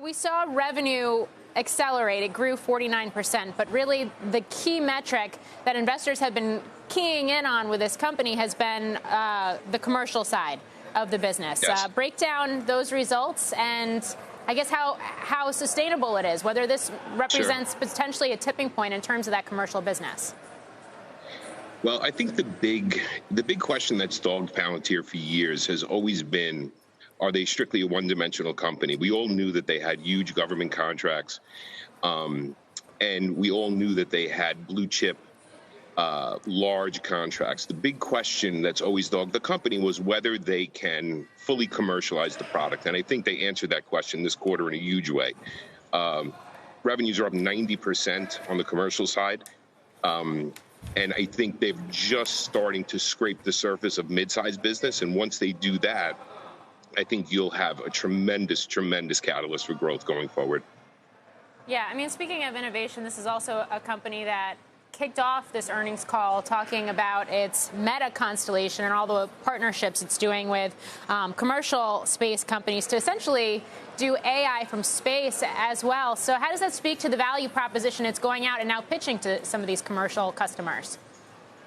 We saw revenue accelerate. It grew 49%. But really, the key metric that investors have been keying in on with this company has been the commercial side of the business. Yes. Break down those results and I guess how sustainable it is, whether this represents potentially a tipping point in terms of that commercial business. Well, I think the big question that's dogged Palantir for years has always been, are they strictly a one-dimensional company? We all knew that they had huge government contracts, and we all knew that they had blue-chip, large contracts. The big question that's always dogged the company was whether they can fully commercialize the product, and I think they answered that question this quarter in a huge way. Revenues are up 90% on the commercial side. And I think they're just starting to scrape the surface of mid-sized business. And once they do that, I think you'll have a tremendous, tremendous catalyst for growth going forward. Yeah, I mean, speaking of innovation, this is also a company that kicked off this earnings call talking about its Meta constellation and all the partnerships it's doing with commercial space companies to essentially do AI from space as well. So how does that speak to the value proposition it's going out and now pitching to some of these commercial customers?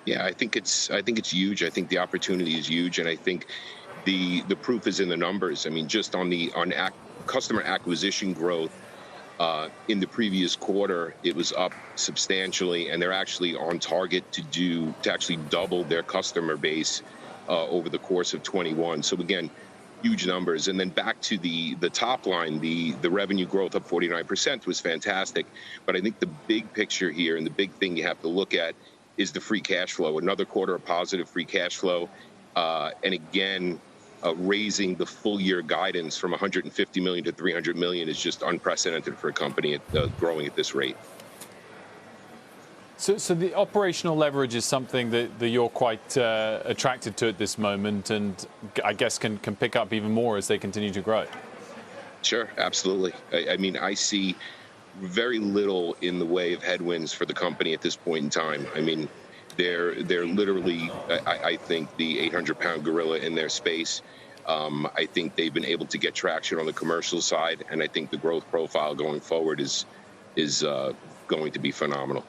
Yeah, I think it's huge. I think the opportunity is huge, and I think the proof is in the numbers. I mean, just on customer acquisition growth. In the previous quarter, it was up substantially, and they're actually on target to actually double their customer base over the course of 21. So again, huge numbers. And then back to the top line, the revenue growth up 49% was fantastic. But I think the big picture here and the big thing you have to look at is the free cash flow. Another quarter of positive free cash flow, and again, raising the full year guidance from 150 million to 300 million is just unprecedented for a company growing at this rate. So the operational leverage is something that you're quite attracted to at this moment, and I guess can pick up even more as they continue to grow. Sure, absolutely. I mean, I see very little in the way of headwinds for the company at this point in time. I mean, they're literally, I think, the 800-pound gorilla in their space. I think they've been able to get traction on the commercial side, and I think the growth profile going forward is going to be phenomenal.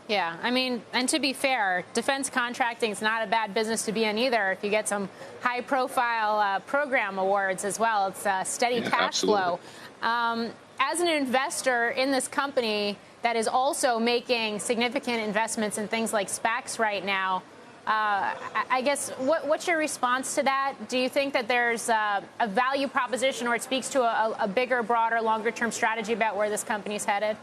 Yeah, I mean, and to be fair, defense contracting is not a bad business to be in either. If you get some high-profile program awards as well, it's steady cash flow. As an investor in this company that is also making significant investments in things like SPACs right now, I guess, what's your response to that? Do you think that there's a value proposition, or it speaks to a bigger, broader, longer-term strategy about where this company's headed?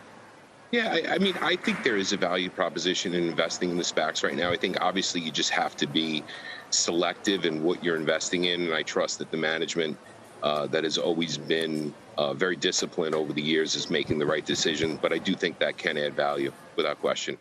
Yeah, I mean, I think there is a value proposition in investing in the SPACs right now. I think, obviously, you just have to be selective in what you're investing in, and I trust that the management that has always been very disciplined over the years is making the right decision. But I do think that can add value, without question.